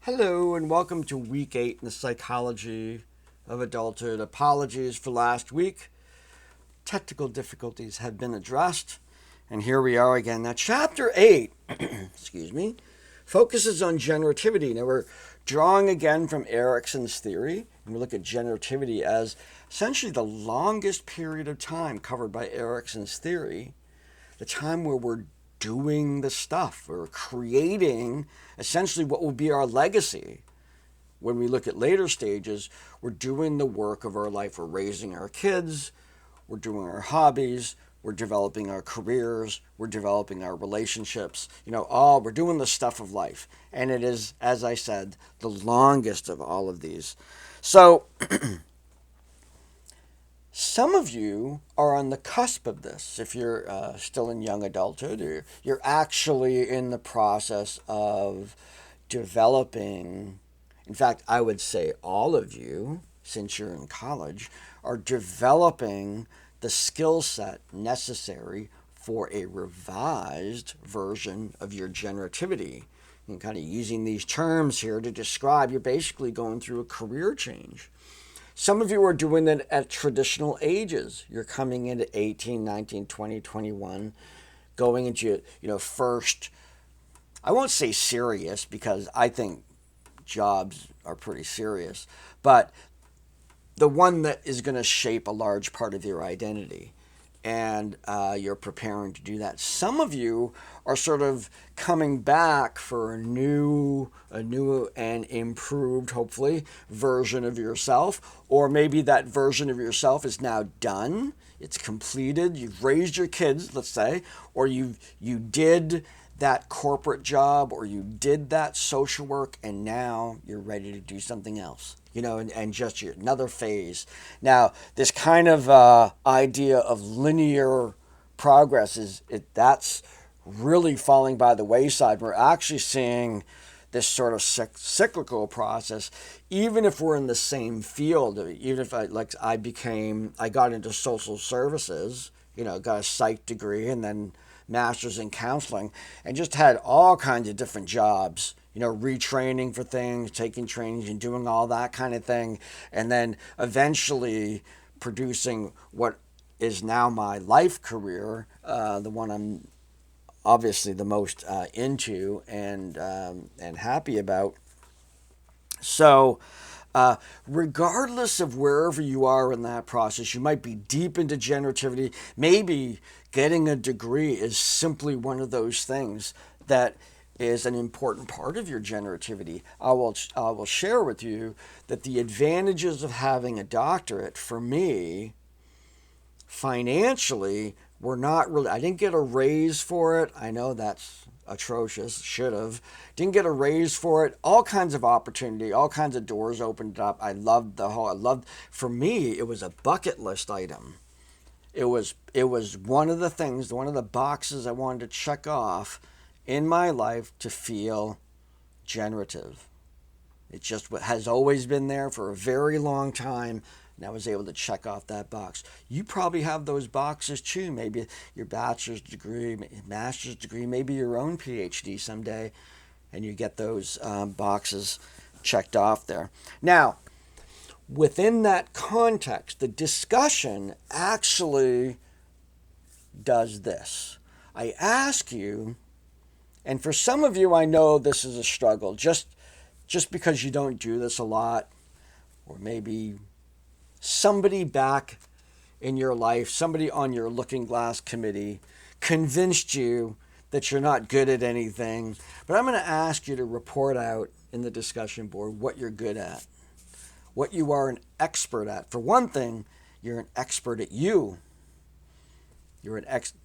Hello and welcome to week 8 in the psychology of adulthood. Apologies for last week. Technical difficulties have been addressed, and here we are again. Now, chapter 8, excuse me, focuses on generativity. Now, we're drawing again from Erikson's theory, and we look at generativity as essentially the longest period of time covered by Erikson's theory, the time where we're doing the stuff. We're creating essentially what will be our legacy. When we look at later stages, we're doing the work of our life. We're raising our kids, we're doing our hobbies, we're developing our careers, we're developing our relationships. We're doing the stuff of life. And it is, as I said, the longest of all of these. So, some of you are on the cusp of this. If you're still in young adulthood, or you're actually in the process of developing. In fact, I would say all of you, since you're in college, are developing the skill set necessary for a revised version of your generativity. And kind of using these terms here to describe, you're basically going through a career change. Some of you are doing it at traditional ages. You're coming into 18, 19, 20, 21, going into, first, I won't say serious because I think jobs are pretty serious, but the one that is going to shape a large part of your identity. And you're preparing to do that. Some of you are sort of coming back for a new and improved, hopefully, version of yourself. Or maybe that version of yourself is now done. It's completed. You've raised your kids, let's say, or you did that corporate job, or you did that social work, and now you're ready to do something else. And just another phase. Now, this kind of idea of linear progress that's really falling by the wayside. We're actually seeing this sort of cyclical process, even if we're in the same field. Even if I got into social services, got a psych degree and then master's in counseling, and just had all kinds of different jobs. Retraining for things, taking trainings and doing all that kind of thing. And then eventually producing what is now my life career, the one I'm obviously the most into and happy about. So, regardless of wherever you are in that process, you might be deep into generativity. Maybe getting a degree is simply one of those things that is an important part of your generativity. I will share with you that the advantages of having a doctorate for me financially were not really, I didn't get a raise for it. I know that's atrocious, should have. Didn't get a raise for it. All kinds of opportunity, all kinds of doors opened up. For me, it was a bucket list item. It was one of the things, one of the boxes I wanted to check off in my life to feel generative. It just has always been there for a very long time, and I was able to check off that box. You probably have those boxes too. Maybe your bachelor's degree, master's degree, maybe your own PhD someday, and you get those boxes checked off there. Now, within that context, the discussion actually does this. I ask you, and for some of you, I know this is a struggle, just because you don't do this a lot, or maybe somebody back in your life, somebody on your looking glass committee convinced you that you're not good at anything. But I'm going to ask you to report out in the discussion board what you're good at, what you are an expert at. For one thing, you're an expert at you.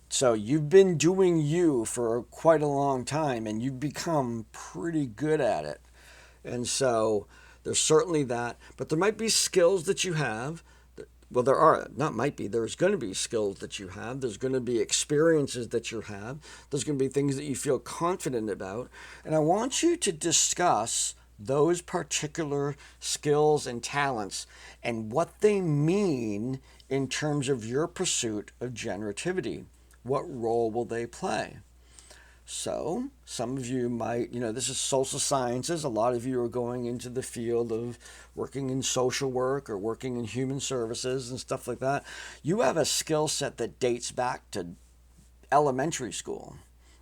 So you've been doing you for quite a long time, and you've become pretty good at it. And so there's certainly that. But there might be skills that you have. Well, there's going to be skills that you have. There's going to be experiences that you have. There's going to be things that you feel confident about. And I want you to discuss those particular skills and talents and what they mean in terms of your pursuit of generativity. What role will they play? So some of you might, this is social sciences. A lot of you are going into the field of working in social work or working in human services and stuff like that. You have a skill set that dates back to elementary school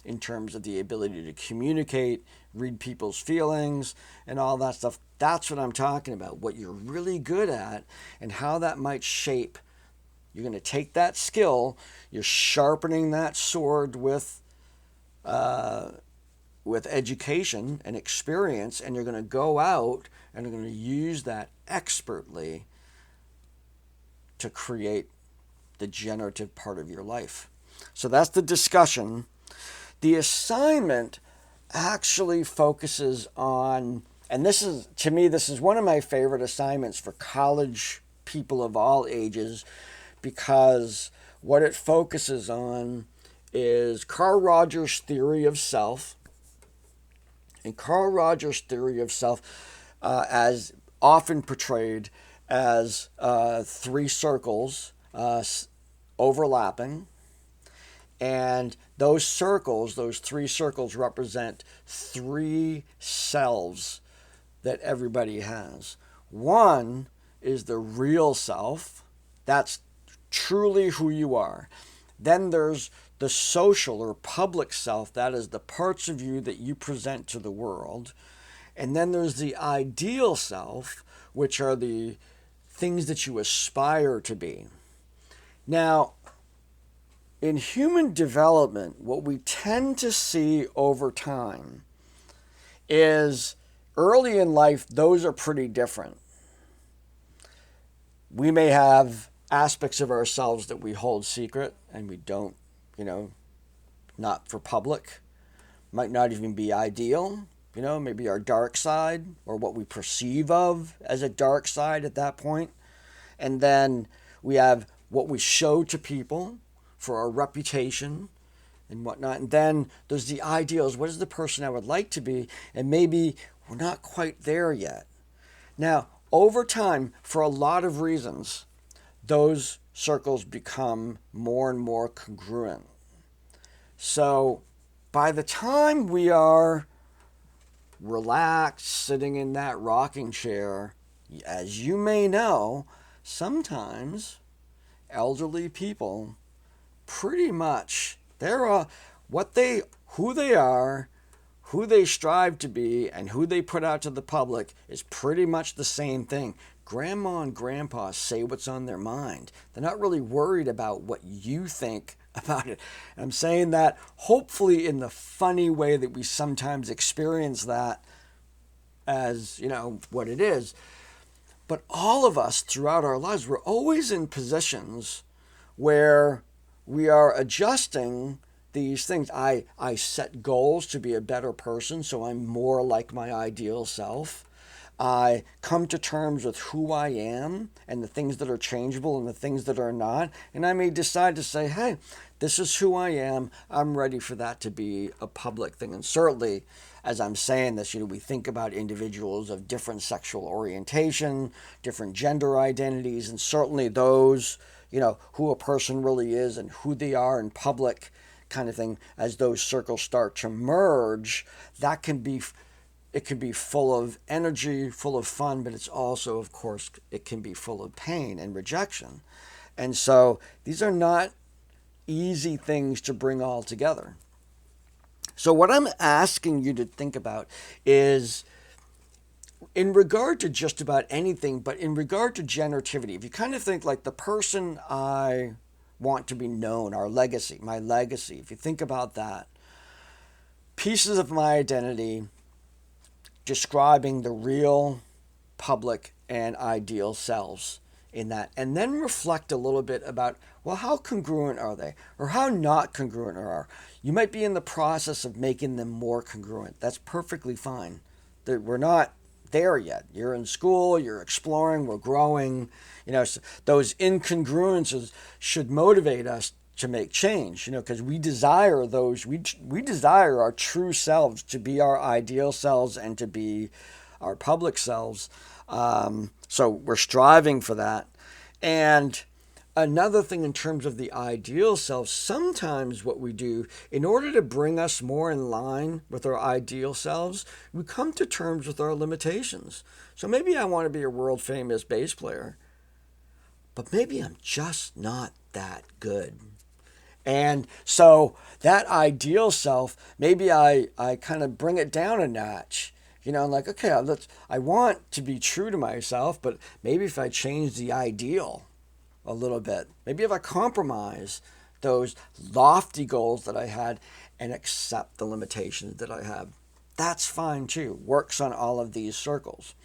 in terms of the ability to communicate, read people's feelings, and all that stuff. That's what I'm talking about, what you're really good at and how that might shape. You're going to take that skill, you're sharpening that sword with education and experience, and you're going to go out and you're going to use that expertly to create the generative part of your life. So that's the discussion. The assignment actually focuses on, and this is, to me, this is one of my favorite assignments for college people of all ages, because what it focuses on is Carl Rogers' theory of self. And Carl Rogers' theory of self, as often portrayed as three circles overlapping. And those circles, those three circles, represent three selves that everybody has. One is the real self. That's truly who you are. Then there's the social or public self. That is the parts of you that you present to the world. And then there's the ideal self, which are the things that you aspire to be. Now, in human development, what we tend to see over time is early in life, those are pretty different. We may have aspects of ourselves that we hold secret and we don't, not for public. Might not even be ideal, maybe our dark side or what we perceive of as a dark side at that point. And then we have what we show to people for our reputation and whatnot. And then there's the ideals. What is the person I would like to be? And maybe we're not quite there yet. Now, over time, for a lot of reasons, those circles become more and more congruent. So by the time we are relaxed, sitting in that rocking chair, as you may know, sometimes elderly people pretty much, who they are, who they strive to be, and who they put out to the public is pretty much the same thing. Grandma and grandpa say what's on their mind. They're not really worried about what you think about it. I'm saying that hopefully in the funny way that we sometimes experience that as, what it is. But all of us throughout our lives, we're always in positions where we are adjusting these things. I set goals to be a better person, so I'm more like my ideal self. I come to terms with who I am and the things that are changeable and the things that are not. And I may decide to say, hey, this is who I am. I'm ready for that to be a public thing. And certainly, as I'm saying this, we think about individuals of different sexual orientation, different gender identities, and certainly those, who a person really is and who they are in public kind of thing. As those circles start to merge, it can be full of energy, full of fun, but it's also, of course, it can be full of pain and rejection. And so these are not easy things to bring all together. So what I'm asking you to think about is, in regard to just about anything, but in regard to generativity, if you kind of think like the person I want to be known, our legacy, my legacy, if you think about that, pieces of my identity describing the real, public, and ideal selves in that, and then reflect a little bit about, well, how congruent are they, or how not congruent are. You might be in the process of making them more congruent. That's perfectly fine. We're not there yet. You're in school, you're exploring, we're growing. So those incongruences should motivate us to make change, because we desire those, we desire our true selves to be our ideal selves and to be our public selves. So we're striving for that. And Another thing in terms of the ideal self, sometimes what we do in order to bring us more in line with our ideal selves, we come to terms with our limitations. So maybe I want to be a world famous bass player, but maybe I'm just not that good. And so that ideal self, maybe I kind of bring it down a notch. I'm like, okay, I want to be true to myself, but maybe if I change the ideal a little bit, maybe if I compromise those lofty goals that I had and accept the limitations that I have, that's fine too. Works on all of these circles.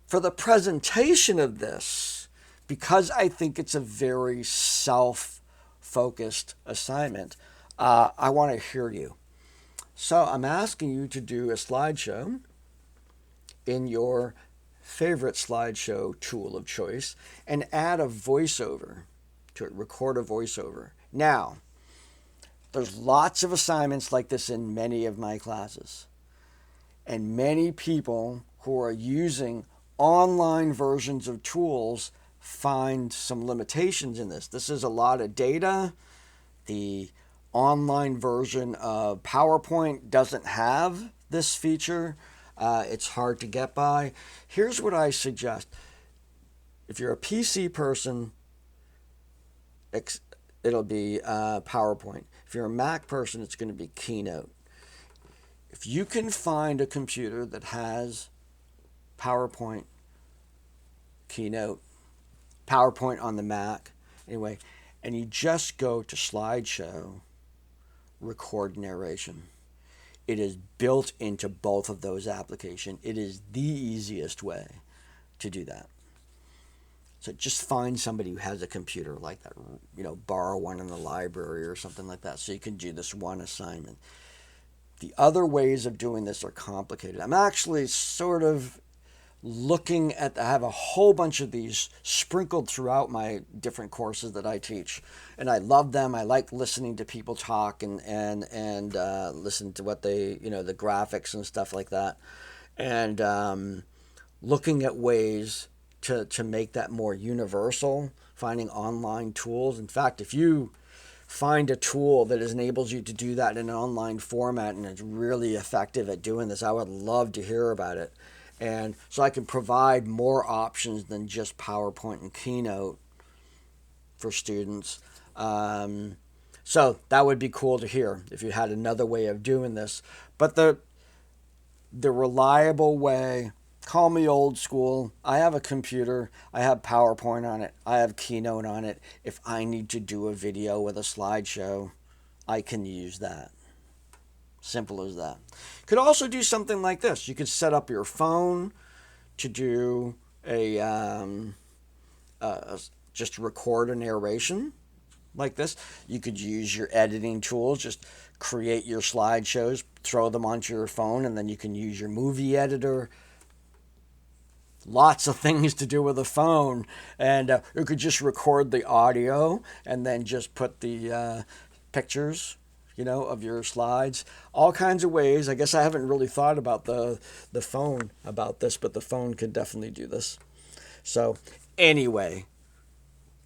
For the presentation of this, because I think it's a very self-focused assignment, I want to hear you. So I'm asking you to do a slideshow in your favorite slideshow tool of choice and add a voiceover to it, record a voiceover. Now, there's lots of assignments like this in many of my classes, and many people who are using online versions of tools find some limitations in this. This is a lot of data. The online version of PowerPoint doesn't have this feature. It's hard to get by. Here's what I suggest. If you're a PC person, it'll be PowerPoint. If you're a Mac person, it's going to be Keynote. If you can find a computer that has PowerPoint, Keynote, PowerPoint on the Mac, anyway, and you just go to Slideshow, record narration. It is built into both of those applications. It is the easiest way to do that. So just find somebody who has a computer like that, borrow one in the library or something like that so you can do this one assignment. The other ways of doing this are complicated. I'm actually sort of looking at, I have a whole bunch of these sprinkled throughout my different courses that I teach, and I love them. I like listening to people talk and listen to what they, the graphics and stuff like that, and looking at ways to make that more universal, finding online tools. In fact, if you find a tool that enables you to do that in an online format and it's really effective at doing this, I would love to hear about it. And so I can provide more options than just PowerPoint and Keynote for students. So that would be cool to hear if you had another way of doing this. But the reliable way, call me old school. I have a computer. I have PowerPoint on it. I have Keynote on it. If I need to do a video with a slideshow, I can use that. Simple as that. Could also do something like this. You could set up your phone to do just record a narration like this. You could use your editing tools, just create your slideshows, throw them onto your phone, and then you can use your movie editor. Lots of things to do with a phone, and you could just record the audio and then just put the pictures of your slides, all kinds of ways. I guess I haven't really thought about the phone about this, but the phone could definitely do this. So anyway,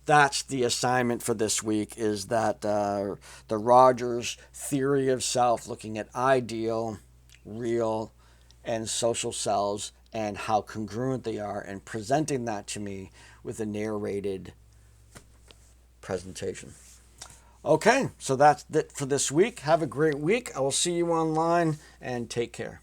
that's the assignment for this week, is that the Rogers theory of self, looking at ideal, real, and social selves and how congruent they are, and presenting that to me with a narrated presentation. Okay, so that's it for this week. Have a great week. I will see you online, and take care.